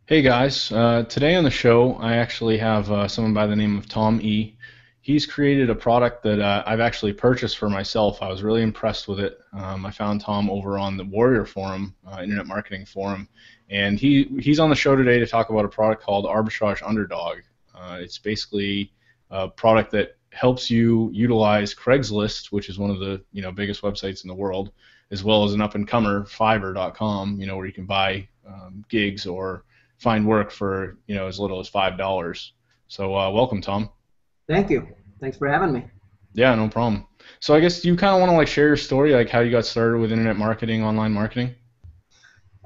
Hey guys, today on the show I actually have someone by the name of Tom E. He's created a product that I've actually purchased for myself. I was really impressed with it. I found Tom over on the Warrior Forum, Internet Marketing Forum, and he's on the show today to talk about a product called Arbitrage Underdog. It's basically a product that helps you utilize Craigslist, which is one of the biggest websites in the world, as well as an up-and-comer Fiverr.com, where you can buy gigs or find work for as little as $5. So welcome, Tom. Thank you. Thanks for having me. Yeah, no problem. So I guess you kind of want to like share your story, like how you got started with internet marketing, online marketing.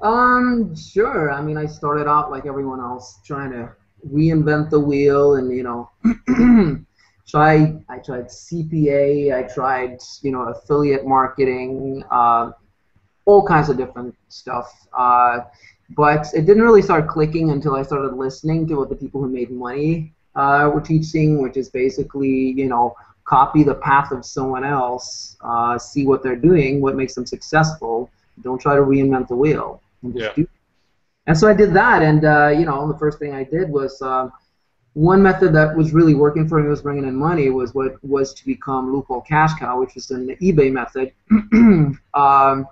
Sure. I mean, I started out like everyone else, trying to reinvent the wheel, and I tried CPA, I tried affiliate marketing, all kinds of different stuff. But it didn't really start clicking until I started listening to what the people who made money were teaching, which is basically, copy the path of someone else, see what they're doing, what makes them successful. Don't try to reinvent the wheel, and Yeah. just do. And so I did that, and the first thing I did was one method that was really working for me, was bringing in money, was what was to become loophole cash cow, which is an eBay method. um,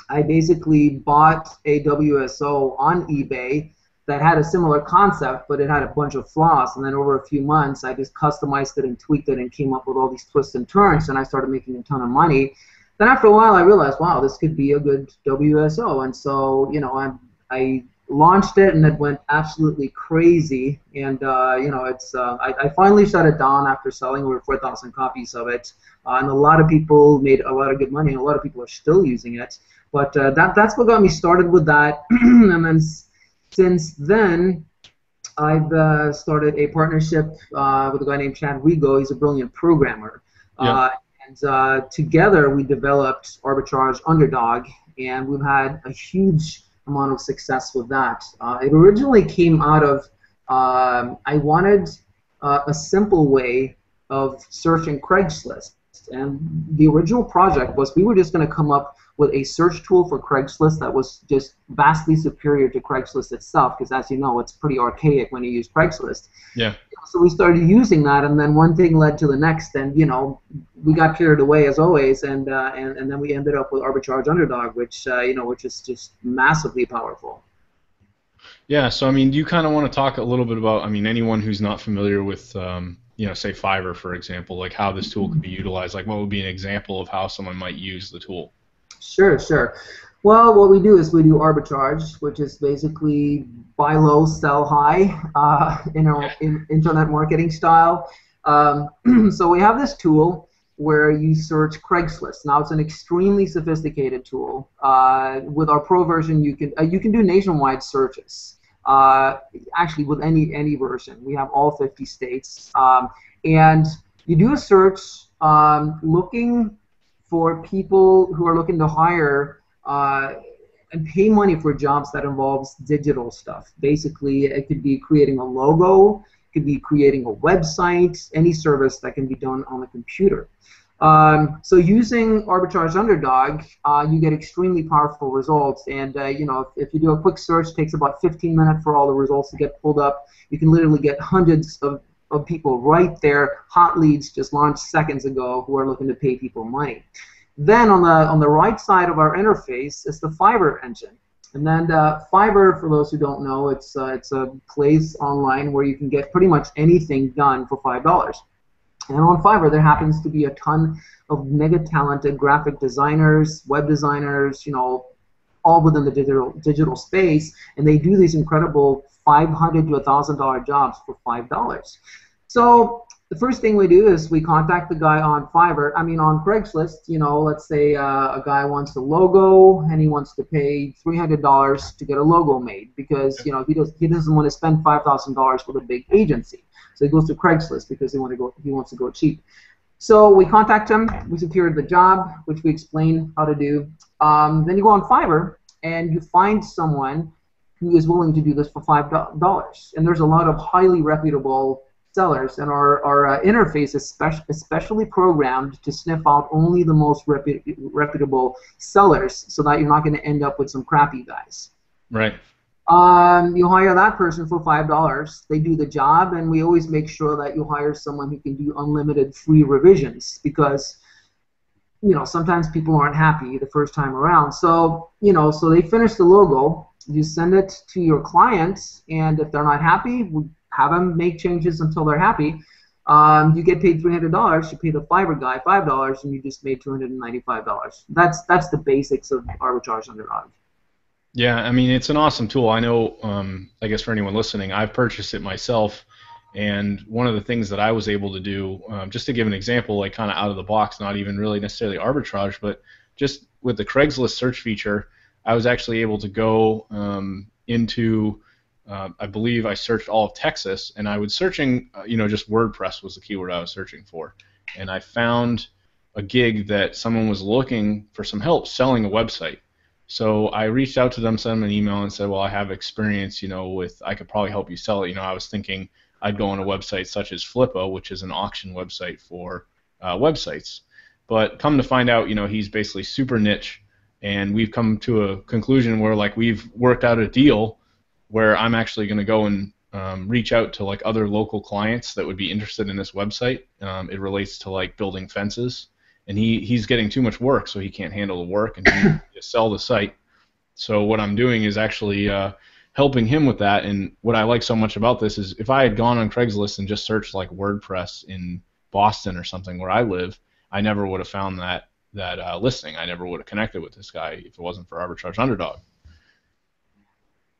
I basically bought a WSO on eBay that had a similar concept, but it had a bunch of flaws. And then over a few months, I just customized it and tweaked it and came up with all these twists and turns, and I started making a ton of money. Then after a while, I realized, wow, this could be a good WSO. And so, I launched it, and it went absolutely crazy. And I finally shut it down after selling over 4,000 copies of it. And a lot of people made a lot of good money, and a lot of people are still using it. But that's what got me started with that. And then since then, I've started a partnership with a guy named Chad Rigo. He's a brilliant programmer. Yeah. Uh, and together we developed Arbitrage Underdog, and we've had a huge amount of success with that. It originally came out of I wanted a simple way of searching Craigslist. And the original project was we were just going to come up with a search tool for Craigslist that was just vastly superior to Craigslist itself, because as you know, it's pretty archaic when you use Craigslist. Yeah. So we started using that, and then one thing led to the next, and we got carried away as always, and then we ended up with Arbitrage Underdog, which is just massively powerful. Yeah. So I mean, do you kind of want to talk a little bit about, I mean, anyone who's not familiar with, say Fiverr, for example, like how this tool could be utilized? Like, what would be an example of how someone might use the tool? Sure, sure. Well, what we do is we do arbitrage, which is basically buy low, sell high, in internet marketing style. So we have this tool where you search Craigslist. Now it's an extremely sophisticated tool. With our pro version, you can do nationwide searches. Actually, with any version, we have all 50 states, and you do a search looking for people who are looking to hire and pay money for jobs that involves digital stuff. Basically, it could be creating a logo, it could be creating a website, any service that can be done on the computer. So using Arbitrage Underdog, you get extremely powerful results. And if you do a quick search, it takes about 15 minutes for all the results to get pulled up. You can literally get hundreds of people right there, hot leads just launched seconds ago, who are looking to pay people money. Then on the right side of our interface is the Fiverr engine. And then Fiverr, for those who don't know, it's a place online where you can get pretty much anything done for $5. And on Fiverr, there happens to be a ton of mega talented graphic designers, web designers, all within the digital space, and they do these incredible $500 to $1,000 jobs for $5. So the first thing we do is we contact the guy on on Craigslist. Let's say a guy wants a logo and he wants to pay $300 to get a logo made, because he doesn't want to spend $5,000 with a big agency. So he goes to Craigslist because he wants to go cheap. So we contact him, we secure the job, which we explain how to do. Then you go on Fiverr and you find someone who is willing to do this for $5. And there's a lot of highly reputable sellers, and our interface is especially programmed to sniff out only the most reputable sellers, so that you're not going to end up with some crappy guys. Right. You hire that person for $5. They do the job, and we always make sure that you hire someone who can do unlimited free revisions because sometimes people aren't happy the first time around. So so they finish the logo. You send it to your clients, and if they're not happy, we have them make changes until they're happy. You get paid $300. You pay the Fiverr guy $5, and you just made $295. That's the basics of Arbitrage Underdog. Yeah, I mean, it's an awesome tool. I know, I guess for anyone listening, I've purchased it myself, and one of the things that I was able to do, just to give an example, like kind of out of the box, not even really necessarily arbitrage, but just with the Craigslist search feature, I was actually able to go into, I believe I searched all of Texas, and I was searching, just WordPress was the keyword I was searching for, and I found a gig that someone was looking for some help selling a website. So I reached out to them, sent them an email, and said, well, I have experience, with, I could probably help you sell it. I was thinking I'd go on a website such as Flippa, which is an auction website for websites. But come to find out, he's basically super niche, and we've come to a conclusion where, like, we've worked out a deal where I'm actually going to go and reach out to, like, other local clients that would be interested in this website. It relates to, like, building fences. And he's getting too much work, so he can't handle the work, and he needs to sell the site. So what I'm doing is actually helping him with that. And what I like so much about this is if I had gone on Craigslist and just searched like WordPress in Boston or something where I live, I never would have found that listing. I never would have connected with this guy if it wasn't for Arbitrage Underdog.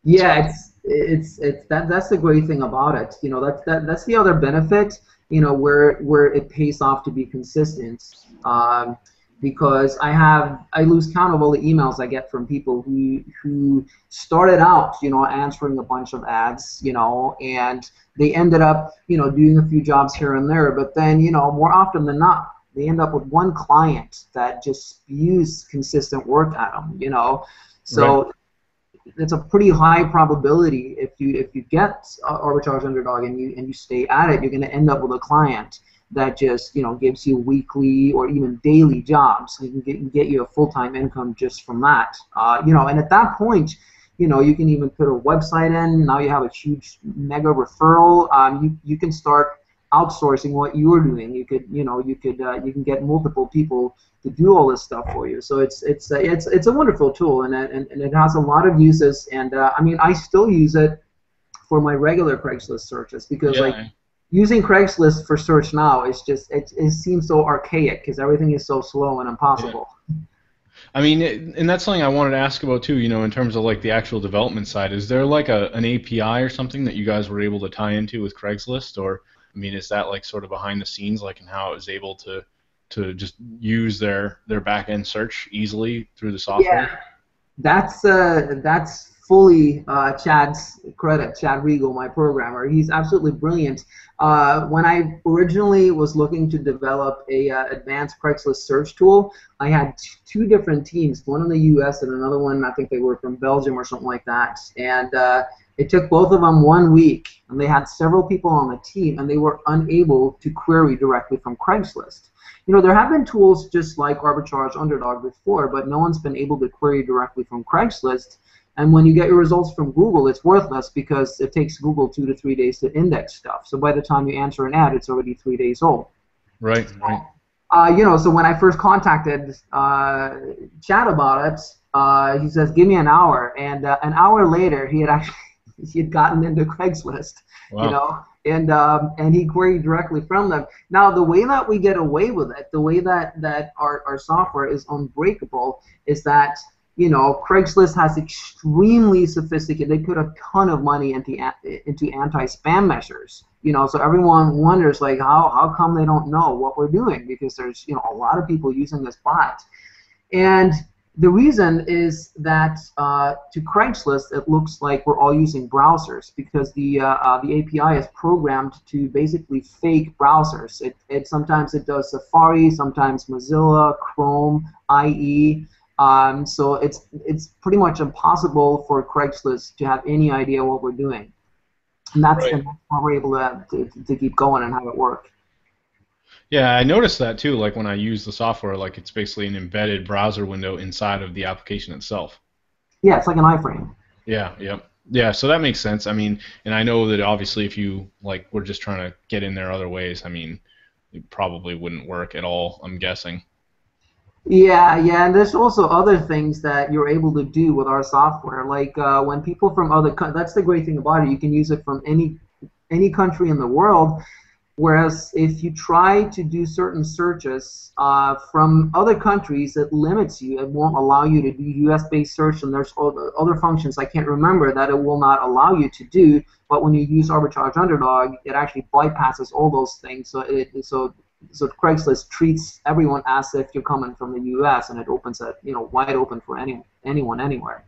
Yeah, that's the great thing about it. That's the other benefit. Where it pays off to be consistent. Because I lose count of all the emails I get from people who started out, answering a bunch of ads, and they ended up, doing a few jobs here and there, but then, more often than not, they end up with one client that just spews consistent work at them, So. Right. It's a pretty high probability if you get Arbitrage Underdog and you stay at it, you're going to end up with a client that just gives you weekly or even daily jobs. You can get you a full-time income just from that. And at that point, you can even put a website in. Now you have a huge mega referral. You can start outsourcing what you're doing. You can get multiple people to do all this stuff for you. So it's a wonderful tool, and it has a lot of uses. And I mean, I still use it for my regular Craigslist searches because like using Craigslist for search now is just it seems so archaic because everything is so slow and impossible. Yeah. I mean, and that's something I wanted to ask about too. In terms of like the actual development side, is there like an API or something that you guys were able to tie into with Craigslist, or I mean, is that like sort of behind the scenes, like in how it was able to just use their back-end search easily through the software? Yeah, that's fully Chad's credit. Chad Regal, my programmer, he's absolutely brilliant. When I originally was looking to develop a advanced Craigslist search tool, I had two different teams, one in the U.S. and another one, I think they were from Belgium or something like that, and it took both of them 1 week, and they had several people on the team, and they were unable to query directly from Craigslist. There have been tools just like Arbitrage Underdog before, but no one's been able to query directly from Craigslist. And when you get your results from Google, it's worthless because it takes Google 2 to 3 days to index stuff. So by the time you answer an ad, it's already 3 days old. Right. So when I first contacted Chad about it, he says, "Give me an hour," and an hour later, he had gotten into Craigslist. Wow. And he queried directly from them. Now, the way that we get away with it, the way that our software is unbreakable, is that Craigslist has extremely sophisticated. They put a ton of money into anti-spam measures. So everyone wonders like how come they don't know what we're doing, because there's a lot of people using this bot, and the reason is that to Craigslist, it looks like we're all using browsers because the API is programmed to basically fake browsers. It sometimes it does Safari, sometimes Mozilla, Chrome, IE. So it's pretty much impossible for Craigslist to have any idea what we're doing, and that's how we're able to keep going and have it work. Yeah, I noticed that too. Like when I use the software, like it's basically an embedded browser window inside of the application itself. Yeah, it's like an iframe. Yeah, yep. Yeah, so that makes sense. I mean, and I know that obviously if you like were just trying to get in there other ways, I mean, it probably wouldn't work at all, I'm guessing. Yeah, yeah, and there's also other things that you're able to do with our software. Like when people from that's the great thing about it. You can use it from any country in the world. Whereas if you try to do certain searches from other countries, it limits you. It won't allow you to do US-based search, and there's other functions I can't remember that it will not allow you to do. But when you use Arbitrage Underdog, it actually bypasses all those things. So Craigslist treats everyone as if you're coming from the US, and it opens it wide open for anyone anywhere.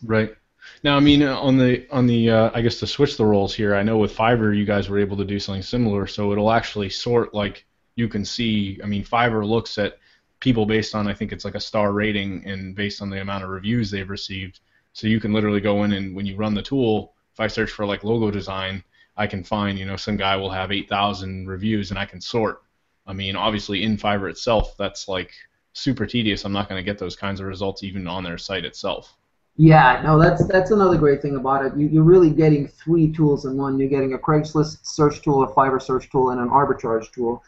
Right. Now, I mean, on the I guess to switch the roles here, I know with Fiverr you guys were able to do something similar, so it'll actually sort like you can see. I mean, Fiverr looks at people based on I think it's like a star rating and based on the amount of reviews they've received. So you can literally go in and when you run the tool, if I search for like logo design, I can find some guy will have 8,000 reviews and I can sort. I mean, obviously in Fiverr itself, that's like super tedious. I'm not going to get those kinds of results even on their site itself. Yeah, no, that's another great thing about it. You're really getting three tools in one. You're getting a Craigslist search tool, a Fiverr search tool, and an arbitrage tool.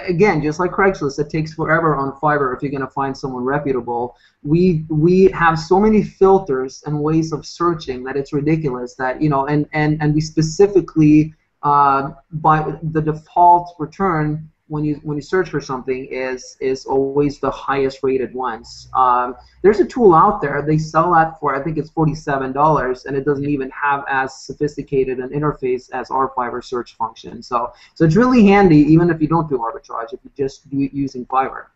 Again, just like Craigslist, it takes forever on Fiverr if you're going to find someone reputable. We have so many filters and ways of searching that it's ridiculous that and we specifically by the default return when you search for something is always the highest rated ones. There's a tool out there. They sell that for I think it's $47, and it doesn't even have as sophisticated an interface as our Fiverr search function. So it's really handy even if you don't do arbitrage. If you just do it using Fiverr.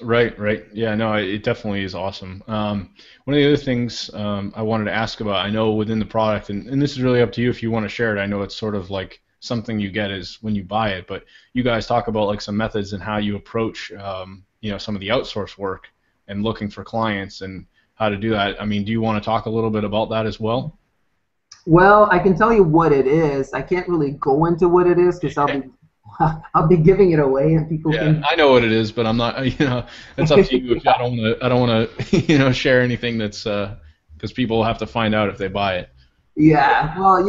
Right, right. Yeah, no, it definitely is awesome. One of the other things I wanted to ask about, I know within the product, and this is really up to you if you want to share it. I know it's sort of like something you get is when you buy it, but you guys talk about like some methods and how you approach, some of the outsource work and looking for clients and how to do that. I mean, do you want to talk a little bit about that as well? Well, I can tell you what it is. I can't really go into what it is because I'll be giving it away and people Yeah, can. I know what it is, but I'm not. It's up to you. If I don't want to, share anything that's because people will have to find out if they buy it. Yeah, well,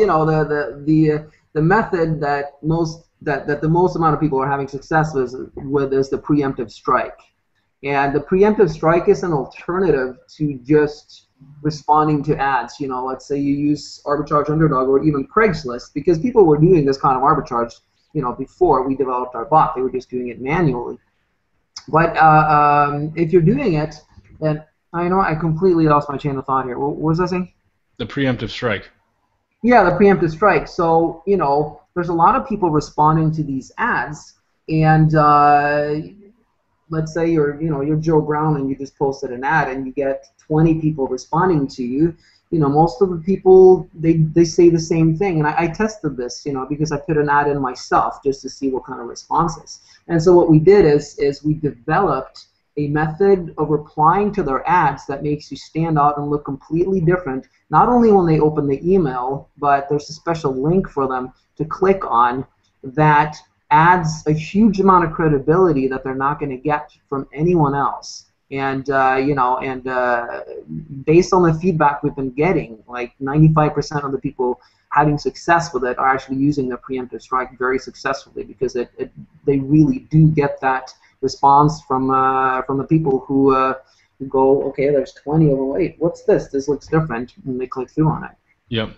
the method that the most amount of people are having success with is the preemptive strike. And the preemptive strike is an alternative to just responding to ads. Let's say you use Arbitrage Underdog or even Craigslist, because people were doing this kind of arbitrage, before we developed our bot. They were just doing it manually. But if you're doing it, then I completely lost my chain of thought here. What was I saying? The preemptive strike. Yeah, the preemptive strike. So, there's a lot of people responding to these ads, and let's say you're Joe Brown and you just posted an ad and you get 20 people responding to you. Most of the people they say the same thing, and I tested this, because I put an ad in myself just to see what kind of responses. And so what we did is we developed a method of replying to their ads that makes you stand out and look completely different, not only when they open the email, but there's a special link for them to click on that adds a huge amount of credibility that they're not going to get from anyone else. And based on the feedback we've been getting, like 95% of the people having success with it are actually using the preemptive strike very successfully, because they really do get that response from the people who go, okay, there's 20 of them. Wait, what's this? This looks different, and they click through on it. Yep.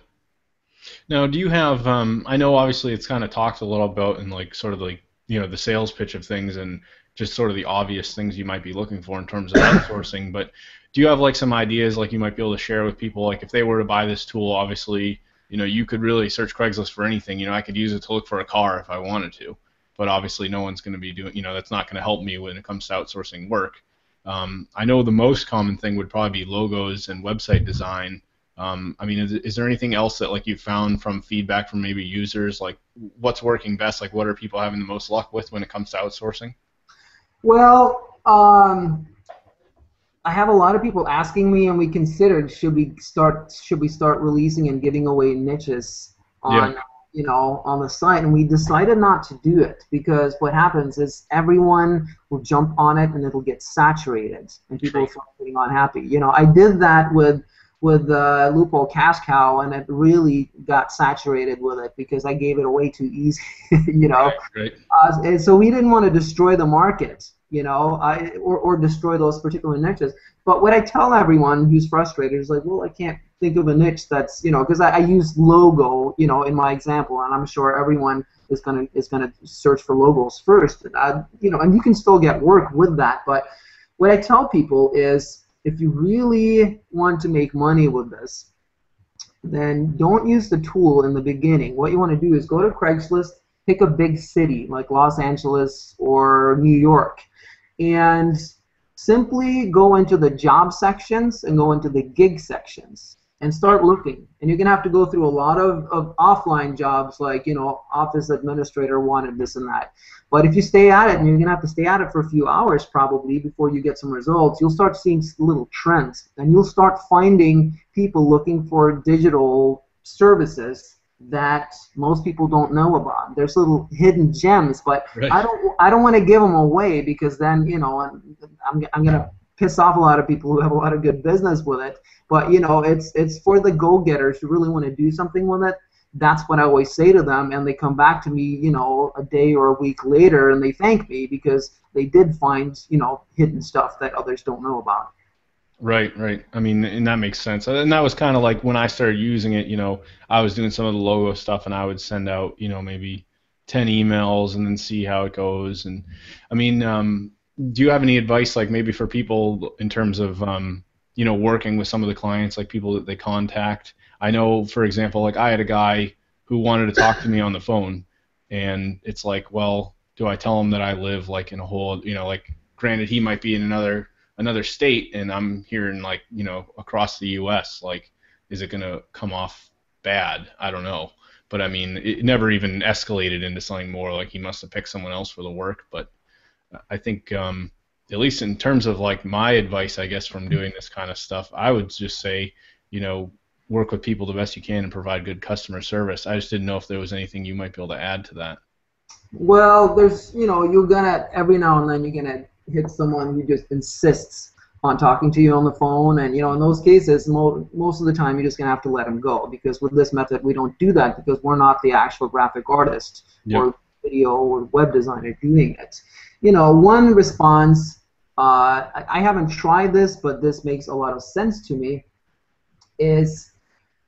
Now, do you have? I know obviously it's kind of talked a little about in like sort of like the sales pitch of things and just sort of the obvious things you might be looking for in terms of outsourcing. But do you have like some ideas like you might be able to share with people? Like if they were to buy this tool, obviously you could really search Craigslist for anything. I could use it to look for a car if I wanted to. But obviously no one's going to be doing. That's not going to help me when it comes to outsourcing work. I know the most common thing would probably be logos and website design. I mean, is there anything else that like you found from feedback from maybe users, like what's working best? Like what are people having the most luck with when it comes to outsourcing? Well, I have a lot of people asking me, and we considered should we start releasing and giving away niches on Yeah. on the site, and we decided not to do it because what happens is everyone will jump on it and it'll get saturated and people will start getting unhappy. I did that with with Loophole Cash Cow, and it really got saturated with it because I gave it away too easy, you know. Right, right. And so we didn't want to destroy the market, or destroy those particular niches. But what I tell everyone who's frustrated is like, well, I can't think of a niche that's, because I use logo, in my example, and I'm sure everyone is gonna search for logos first, and you can still get work with that. But what I tell people is, if you really want to make money with this, then don't use the tool in the beginning. What you want to do is go to Craigslist, pick a big city like Los Angeles or New York, and simply go into the job sections and go into the gig sections and start looking. And you're going to have to go through a lot of offline jobs like, office administrator wanted this and that. But if you stay at it, and you're going to have to stay at it for a few hours probably before you get some results, you'll start seeing little trends. And you'll start finding people looking for digital services that most people don't know about. There's little hidden gems, but Right. I don't want to give them away, because then I'm gonna piss off a lot of people who have a lot of good business with it. But it's for the go-getters who really want to do something with it. That's what I always say to them, and they come back to me, a day or a week later, and they thank me because they did find hidden stuff that others don't know about. Right, right. I mean, and that makes sense. And that was kind of like when I started using it, I was doing some of the logo stuff and I would send out, maybe 10 emails and then see how it goes. And I mean, do you have any advice, like maybe for people in terms of, working with some of the clients, like people that they contact? I know, for example, like I had a guy who wanted to talk to me on the phone, and it's like, well, do I tell him that I live like in a whole, like granted he might be in another state and I'm here in like, across the US, like is it going to come off bad? I don't know. But I mean, it never even escalated into something more like he must have picked someone else for the work. But I think at least in terms of like my advice, I guess from doing this kind of stuff, I would just say, work with people the best you can and provide good customer service. I just didn't know if there was anything you might be able to add to that. Well, there's, you're gonna, every now and then you're gonna hit someone who just insists on talking to you on the phone, and in those cases, most of the time you're just gonna have to let them go, because with this method we don't do that, because we're not the actual graphic artist Yep. or video or web designer doing it. One response, I haven't tried this, but this makes a lot of sense to me, is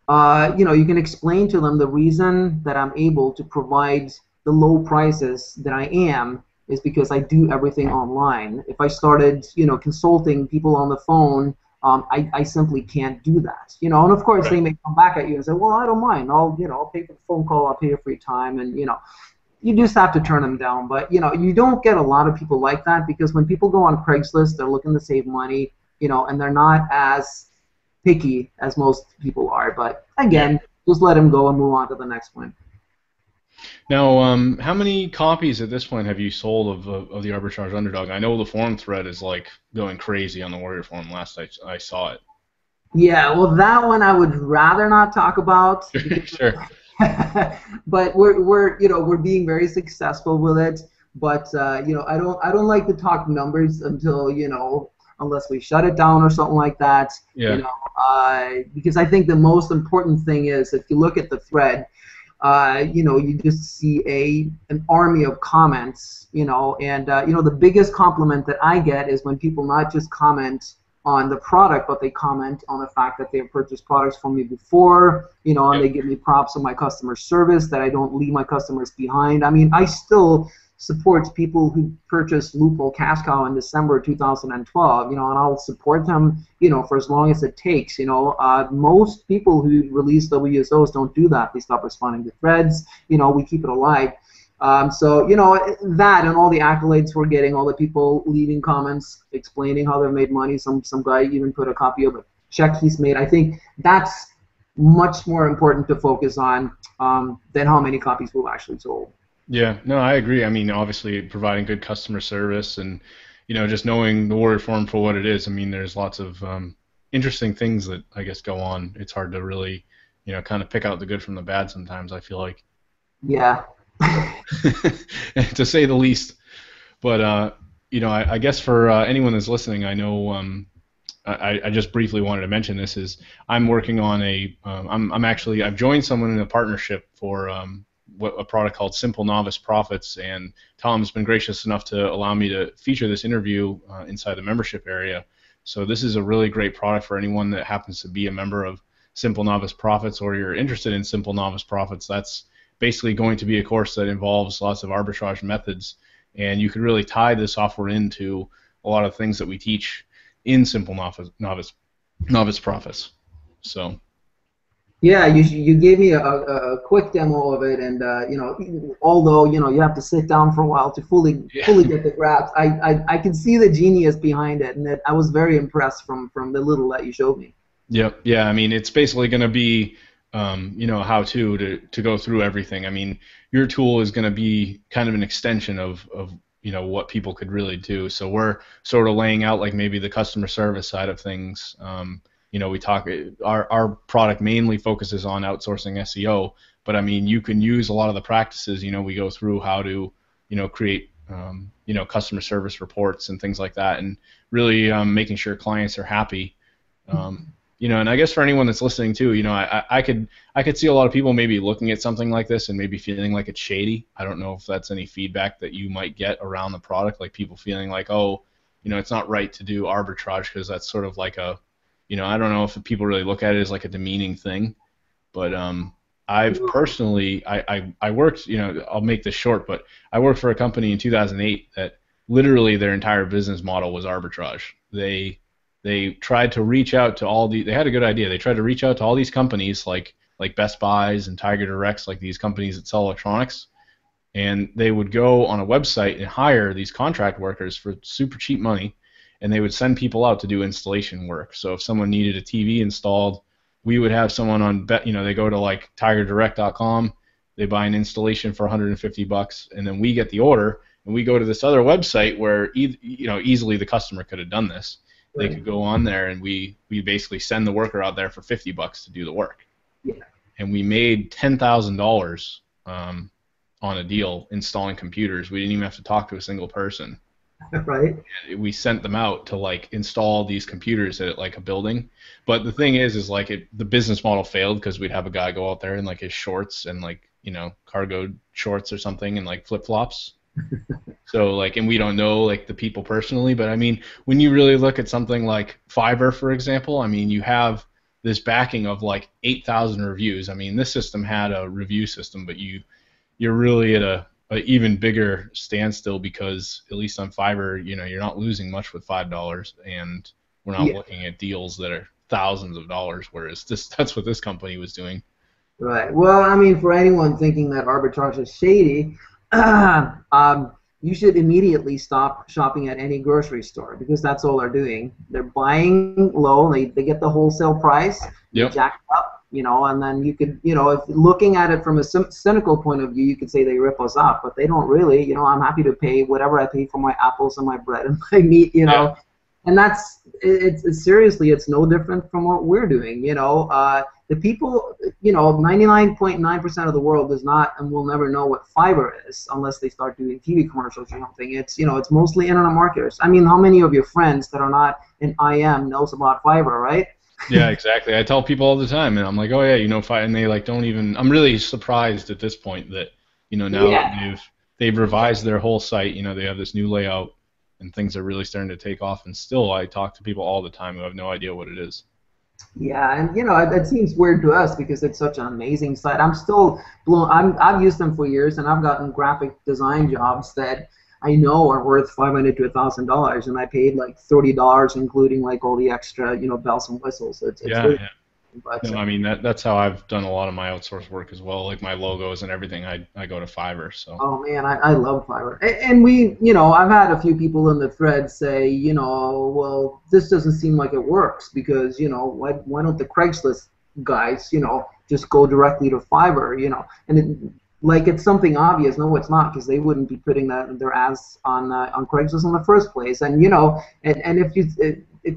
you can explain to them the reason that I'm able to provide the low prices that I am is because I do everything online. If I started, consulting people on the phone, I simply can't do that. And of course Right. they may come back at you and say, well, I don't mind. I'll pay for the phone call. I'll pay for your time, and you just have to turn them down. But you don't get a lot of people like that, because when people go on Craigslist, they're looking to save money, and they're not as picky as most people are. But Yeah. again, just let them go and move on to the next one. Now, how many copies at this point have you sold of the Arbitrage Underdog? I know the forum thread is like going crazy on the Warrior Forum. Last I saw it. Yeah, well, that one I would rather not talk about, Sure, sure. but we're being very successful with it. But I don't like to talk numbers until unless we shut it down or something like that. Yeah. Because I think the most important thing is, if you look at the thread, you just see an army of comments, and the biggest compliment that I get is when people not just comment on the product, but they comment on the fact that they've purchased products from me before, and Yep. they give me props on my customer service, that I don't leave my customers behind. I mean, I still support people who purchased Loophole Cash Cow in December 2012, and I'll support them, for as long as it takes. Most people who release WSOs don't do that. They stop responding to threads. We keep it alive. So that, and all the accolades we're getting, all the people leaving comments explaining how they've made money. Some guy even put a copy of a check he's made. I think that's much more important to focus on, than how many copies we've actually sold. Yeah. No, I agree. I mean, obviously providing good customer service and just knowing the Warrior Forum for what it is. I mean, there's lots of interesting things that I guess go on. It's hard to really kind of pick out the good from the bad sometimes. I feel like, Yeah. to say the least. But I guess for anyone that's listening, I know I just briefly wanted to mention this is I'm working on I've joined someone in a partnership for a product called Simple Novice Profits, and Tom's been gracious enough to allow me to feature this interview inside the membership area. So this is a really great product for anyone that happens to be a member of Simple Novice Profits, or you're interested in Simple Novice Profits. That's basically going to be a course that involves lots of arbitrage methods, and you could really tie this software into a lot of things that we teach in Simple Novice Profits. So. Yeah, you gave me a quick demo of it, and you know, although you know you have to sit down for a while to fully get the grasp, I can see the genius behind it, and that I was very impressed from the little that you showed me. Yep. Yeah. I mean, it's basically going to be, you know, how to go through everything. I mean, your tool is going to be kind of an extension of you know what people could really do. So we're sort of laying out like maybe the customer service side of things. You know, our product mainly focuses on outsourcing SEO, but I mean, you can use a lot of the practices. You know, we go through how to, you know, create, you know, customer service reports and things like that, and really making sure clients are happy. You know, and I guess for anyone that's listening too, you know, I could see a lot of people maybe looking at something like this and maybe feeling like it's shady. I don't know if that's any feedback that you might get around the product, like people feeling like, oh, you know, it's not right to do arbitrage because that's sort of like a, you know, I don't know if people really look at it as like a demeaning thing, but I've personally, I worked, you know, I'll make this short, but I worked for a company in 2008 that literally their entire business model was arbitrage. They tried to reach out to they had a good idea. They tried to reach out to all these companies like Best Buys and Tiger Directs, like these companies that sell electronics, and they would go on a website and hire these contract workers for super cheap money, and they would send people out to do installation work. So if someone needed a TV installed, we would have someone on, you know, they go to like tigerdirect.com, they buy an installation for $150, and then we get the order, and we go to this other website where you know easily the customer could have done this. They could go on there, and we basically send the worker out there for $50 to do the work. Yeah. And we made $10,000 on a deal installing computers. We didn't even have to talk to a single person. Right. And we sent them out to like install these computers at like a building. But the thing is like the business model failed because we'd have a guy go out there in like his shorts and like, you know, cargo shorts or something and like flip-flops. So like, and we don't know like the people personally, but I mean, when you really look at something like Fiverr, for example, I mean, you have this backing of like 8,000 reviews. I mean, this system had a review system, but you're really at a even bigger standstill because at least on Fiverr, you know, you're not losing much with $5, and we're not looking at deals that are thousands of dollars, whereas that's what this company was doing. Right. Well, I mean, for anyone thinking that arbitrage is shady, you should immediately stop shopping at any grocery store because that's all they're doing. They're buying low, they get the wholesale price, jack it up, you know, and then you could, you know, if looking at it from a cynical point of view, you could say they rip us off, but they don't really. You know, I'm happy to pay whatever I pay for my apples and my bread and my meat, you know. And that's it's seriously, it's no different from what we're doing. You know, the people, you know, 99.9% of the world does not and will never know what Fiverr is unless they start doing TV commercials or something. It's, you know, it's mostly internet marketers. I mean, how many of your friends that are not in IM knows about Fiverr, right? Yeah, exactly. I tell people all the time, and I'm like, oh yeah, you know, and they like don't even. I'm really surprised at this point that, you know, now that they've revised their whole site. You know, they have this new layout, and things are really starting to take off. And still, I talk to people all the time who have no idea what it is. Yeah, and you know, it seems weird to us because it's such an amazing site. I'm still blown. I've used them for years, and I've gotten graphic design jobs that I know are worth $500 to $1,000, and I paid like $30, including like all the extra, you know, bells and whistles. It's really, but, no, I mean that's how I've done a lot of my outsource work as well. Like my logos and everything, I go to Fiverr. So. Oh man, I love Fiverr. And we, you know, I've had a few people in the thread say, you know, well, this doesn't seem like it works because, you know, why don't the Craigslist guys, you know, just go directly to Fiverr, you know, and like it's something obvious. No, it's not, because they wouldn't be putting their ads on Craigslist in the first place. And you know, and if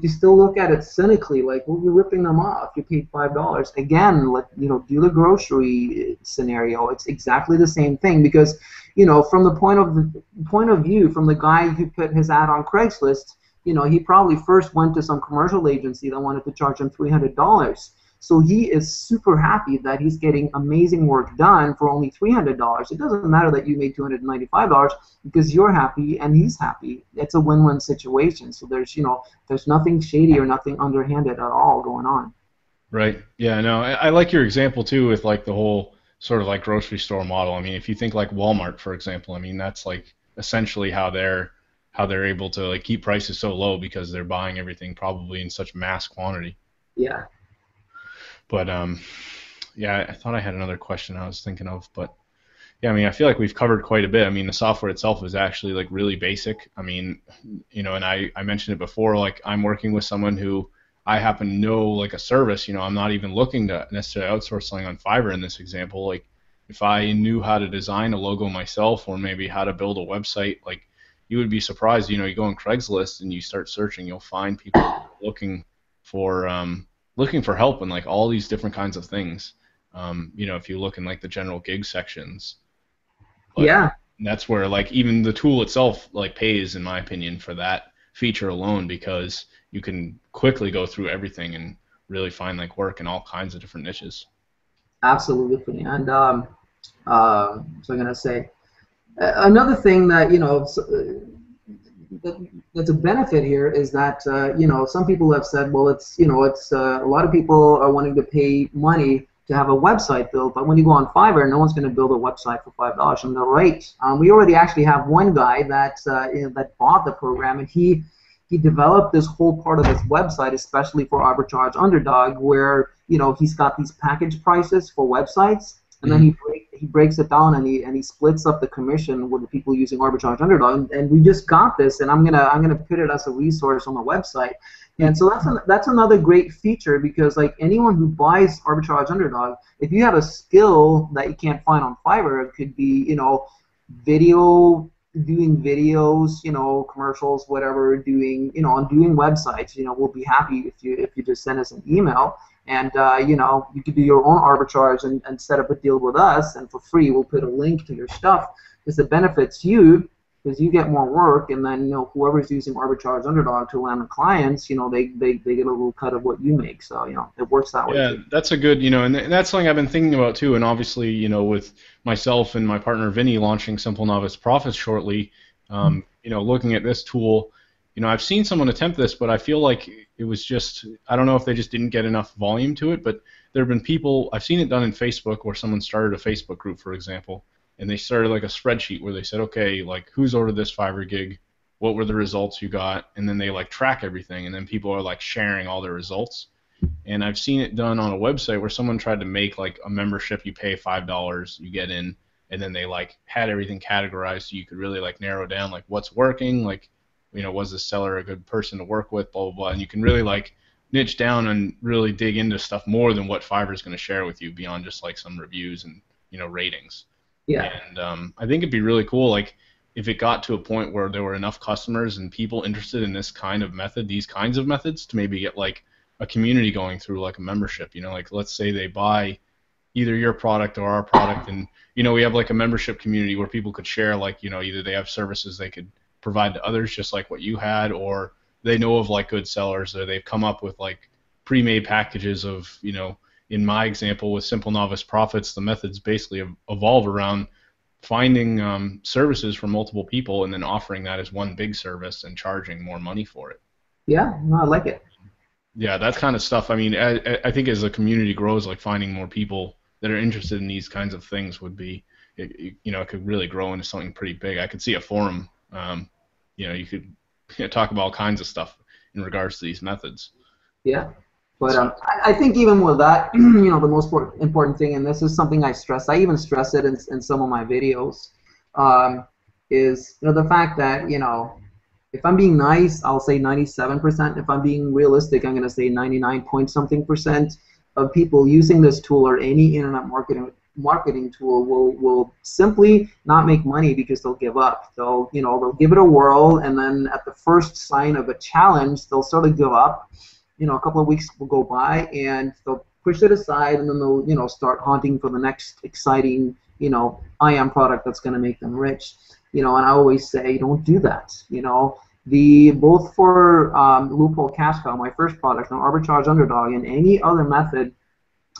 you still look at it cynically, like, well, you're ripping them off. You paid $5. Again, like, you know, do the grocery scenario. It's exactly the same thing because, you know, from the point of view from the guy who put his ad on Craigslist, he probably first went to some commercial agency that wanted to charge him $300. So he is super happy that he's getting amazing work done for only $300. It doesn't matter that you made $295 because you're happy and he's happy. It's a win-win situation. So there's nothing shady or nothing underhanded at all going on. Right. Yeah, no, I like your example too with like the whole sort of like grocery store model. I mean, if you think like Walmart, for example, I mean, that's like essentially how they're able to like keep prices so low because they're buying everything probably in such mass quantity. Yeah. But yeah, I thought I had another question I was thinking of, but yeah, I mean, I feel like we've covered quite a bit. I mean, the software itself is actually like really basic. I mean, and I mentioned it before, like I'm working with someone who I happen to know like a service, I'm not even looking to necessarily outsource something on Fiverr in this example. Like if I knew how to design a logo myself or maybe how to build a website, like you would be surprised, you go on Craigslist and you start searching, you'll find people for looking for help in like all these different kinds of things. If you look in like the general gig sections, but Yeah. that's where like even the tool itself like pays in my opinion for that feature alone because you can quickly go through everything and really find like work in all kinds of different niches. Absolutely. And so I'm gonna say another thing that that's a benefit here is that some people have said, well, it's a lot of people are wanting to pay money to have a website built, but when you go on Fiverr, no one's going to build a website for $5. And they're right. We already actually have one guy that bought the program, and he developed this whole part of his website, especially for Arbitrage Underdog, where he's got these package prices for websites, and then he breaks it down and he splits up the commission with the people using Arbitrage Underdog. And we just got this, and I'm gonna put it as a resource on the website. And so that's another great feature because like anyone who buys Arbitrage Underdog, if you have a skill that you can't find on Fiverr, it could be doing videos, commercials, whatever, doing websites. We'll be happy if you just send us an email, and you could do your own arbitrage and set up a deal with us, and for free we'll put a link to your stuff because it benefits you because you get more work, and then whoever's using Arbitrage Underdog to land the clients, they get a little cut of what you make. So it works that way. Yeah, too. that's a good, and that's something I've been thinking about too. And obviously, with myself and my partner Vinny launching Simple Novice Profits shortly, looking at this tool, I've seen someone attempt this, but I feel like it was just, I don't know if they just didn't get enough volume to it, but there have been people, I've seen it done in Facebook where someone started a Facebook group, for example, and they started like a spreadsheet where they said, okay, like who's ordered this Fiverr gig, what were the results you got, and then they like track everything, and then people are like sharing all their results. And I've seen it done on a website where someone tried to make like a membership, you pay $5, you get in, and then they like had everything categorized so you could really like narrow down like what's working, like was this seller a good person to work with, blah blah blah, and you can really like niche down and really dig into stuff more than what Fiverr is going to share with you beyond just like some reviews and ratings. Yeah. And I think it'd be really cool, like if it got to a point where there were enough customers and people interested in this kind of method, these kinds of methods, to maybe get like a community going through like a membership. Like let's say they buy either your product or our product, and we have like a membership community where people could share like either they have services they could provide to others just like what you had, or they know of like good sellers, or they've come up with like pre-made packages of in my example with Simple Novice Profits, the methods basically evolve around finding services for multiple people and then offering that as one big service and charging more money for it. Yeah, no, I like it. Yeah, that kind of stuff. I mean, I think as the community grows, like finding more people that are interested in these kinds of things would be, it could really grow into something pretty big. I could see a forum. You could talk about all kinds of stuff in regards to these methods. Yeah. But I think even with that, the most important thing, and this is something I stress, I even stress it in some of my videos, is the fact that if I'm being nice, I'll say 97%. If I'm being realistic, I'm going to say 99 point something% of people using this tool or any internet marketing tool will simply not make money because they'll give up. They'll give it a whirl, and then at the first sign of a challenge, they'll sort of give up. A couple of weeks will go by, and they'll push it aside, and then they'll start hunting for the next exciting IM product that's going to make them rich. And I always say, don't do that. The both for Loophole Cash Cow, my first product, and Arbitrage Underdog, and any other method,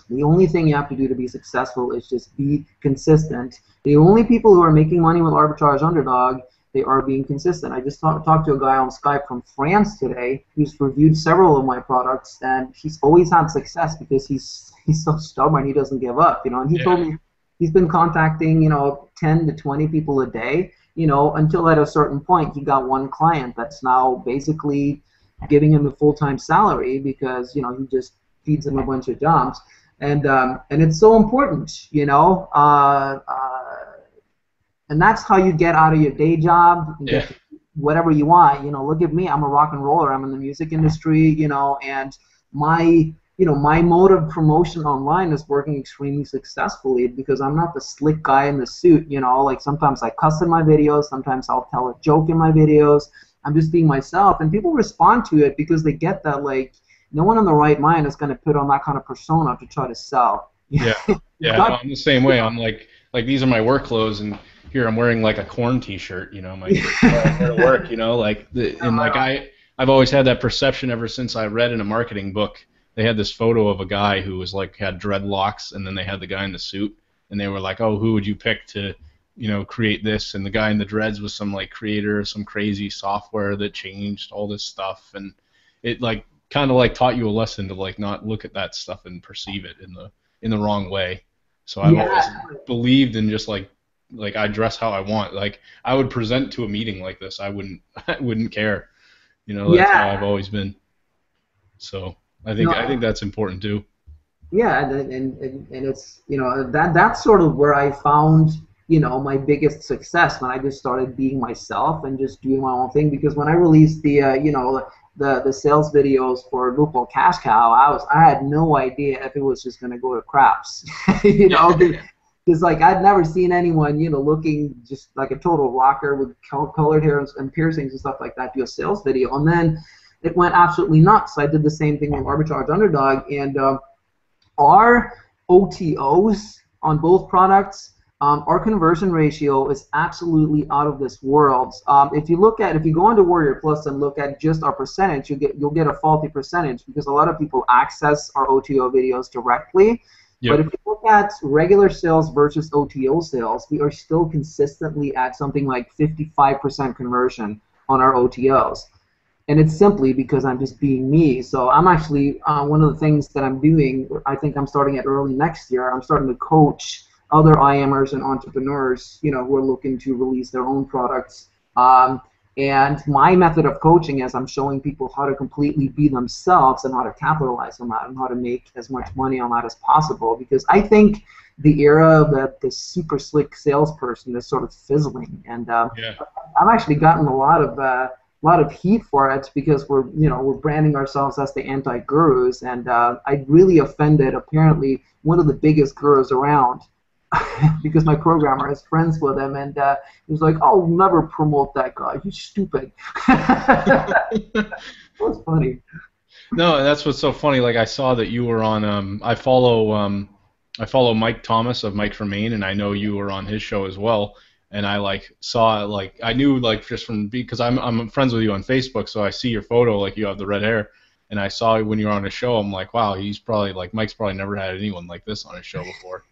the only thing you have to do to be successful is just be consistent. The only people who are making money with Arbitrage Underdog, they are being consistent. I just talked to a guy on Skype from France today who's reviewed several of my products, and he's always had success because he's so stubborn. He doesn't give up, And he told me he's been contacting 10 to 20 people a day, until at a certain point he got one client that's now basically giving him a full-time salary because he just feeds him a bunch of jobs. And it's so important, and that's how you get out of your day job and get whatever you want. Look at me, I'm a rock and roller. I'm in the music industry, and my mode of promotion online is working extremely successfully because I'm not the slick guy in the suit. Like sometimes I cuss in my videos, sometimes I'll tell a joke in my videos. I'm just being myself, and people respond to it because they get that, like, no one in the right mind is going to put on that kind of persona to try to sell. Yeah, yeah. I'm the same way. I'm like these are my work clothes, and here I'm wearing like a corn T-shirt. My to work. I've always had that perception ever since I read in a marketing book. They had this photo of a guy who was like had dreadlocks, and then they had the guy in the suit, and they were like, "Oh, who would you pick to, create this?" And the guy in the dreads was some like creator of some crazy software that changed all this stuff, and it like kind of like taught you a lesson to like not look at that stuff and perceive it in the wrong way. So I've always believed in just like I dress how I want. Like I would present to a meeting like this. I wouldn't care. That's how I've always been. So I think that's important too. Yeah, and it's that's sort of where I found my biggest success, when I just started being myself and just doing my own thing. Because when I released the sales videos for Loophole Cash Cow, I had no idea if it was just gonna go to craps, because like I'd never seen anyone looking just like a total rocker with colored hair and piercings and stuff like that do a sales video, and then it went absolutely nuts. I did the same thing with Arbitrage Underdog, and our OTOs on both products. Our conversion ratio is absolutely out of this world. If you go into Warrior Plus and look at just our percentage, you'll get a faulty percentage because a lot of people access our OTO videos directly. Yep. But if you look at regular sales versus OTO sales, we are still consistently at something like 55% conversion on our OTOs. And it's simply because I'm just being me. So I'm actually, one of the things that I'm doing, I think I'm starting at early next year, I'm starting to coach other IMers and entrepreneurs, who are looking to release their own products. And my method of coaching is I'm showing people how to completely be themselves and how to capitalize on that and how to make as much money on that as possible. Because I think the era of the super slick salesperson is sort of fizzling, and I've actually gotten a lot of heat for it because we're branding ourselves as the anti-gurus, and I really offended apparently one of the biggest gurus around. Because my programmer is friends with him, and he was like, "I'll never promote that guy. He's stupid." It was funny. No, that's what's so funny. Like I saw that you were on. I follow Mike Thomas of Mike from Maine, and I know you were on his show as well. And I saw I knew just from because I'm friends with you on Facebook, so I see your photo like you have the red hair, and I saw when you were on his show. I'm like, wow, he's probably Mike's probably never had anyone like this on his show before.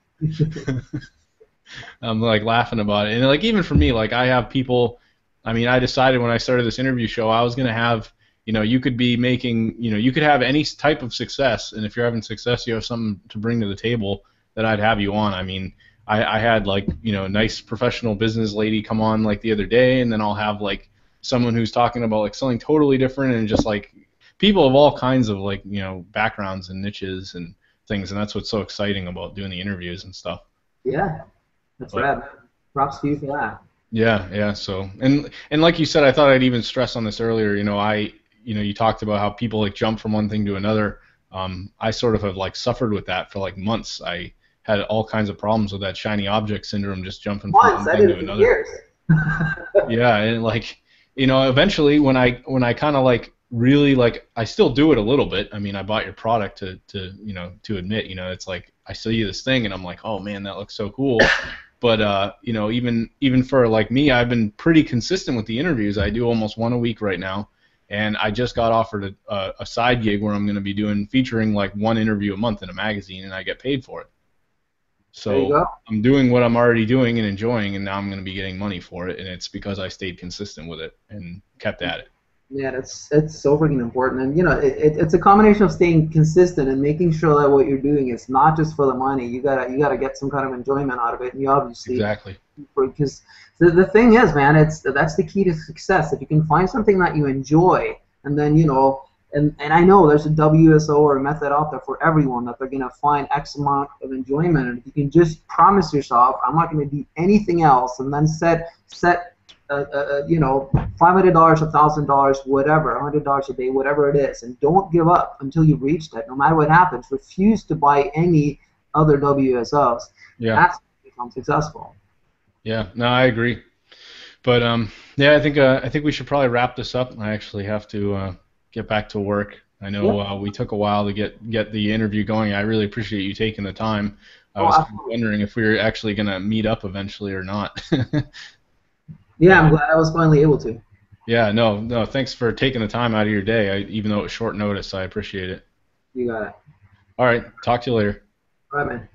I'm laughing about it, and even for me, I have people. I mean, I decided when I started this interview show, I was gonna have, you could be making, you could have any type of success, and if you're having success, you have something to bring to the table that I'd have you on. I mean, I had a nice professional business lady come on the other day, and then I'll have someone who's talking about something totally different, and just people of all kinds of backgrounds and niches and things, and that's what's so exciting about doing the interviews and stuff. Yeah, that's rad. Props to you for that. Yeah. So, and like you said, I thought I'd even stress on this earlier. You talked about how people jump from one thing to another. I sort of have suffered with that for months. I had all kinds of problems with that shiny object syndrome, just jumping from one thing to another. Years. Yeah, and eventually when I kind of really I still do it a little bit. I mean, I bought your product to admit, it's I see this thing and I'm like, oh man, that looks so cool. But you know, even for like me, I've been pretty consistent with the interviews. I do almost one a week right now, and I just got offered a side gig where I'm going to be doing featuring like one interview a month in a magazine, and I get paid for it. There you So go. I'm doing what I'm already doing and enjoying, and now I'm going to be getting money for it, and it's because I stayed consistent with it and kept at it. Yeah, that's so freaking important, and it's a combination of staying consistent and making sure that what you're doing is not just for the money. You gotta get some kind of enjoyment out of it, and you obviously, Exactly. because the thing is, man, that's the key to success. If you can find something that you enjoy, and then and I know there's a WSO or a method out there for everyone that they're gonna find X amount of enjoyment, and if you can just promise yourself, I'm not gonna do anything else, and then set $500, $1,000, whatever, $100 a day, whatever it is, and don't give up until you've reached it. No matter what happens, refuse to buy any other WSOs. Yeah. That's when you become successful. Yeah. No, I agree. But yeah, I think we should probably wrap this up. I actually have to get back to work. I know Yep. we took a while to get the interview going. I really appreciate you taking the time. I Oh, was kind of absolutely. wondering if we were actually going to meet up eventually or not. Yeah, But I'm glad I was finally able to. yeah, no, no, thanks for taking the time out of your day. Even though it was short notice, I appreciate it. You got it. All right, talk to you later. All right, man.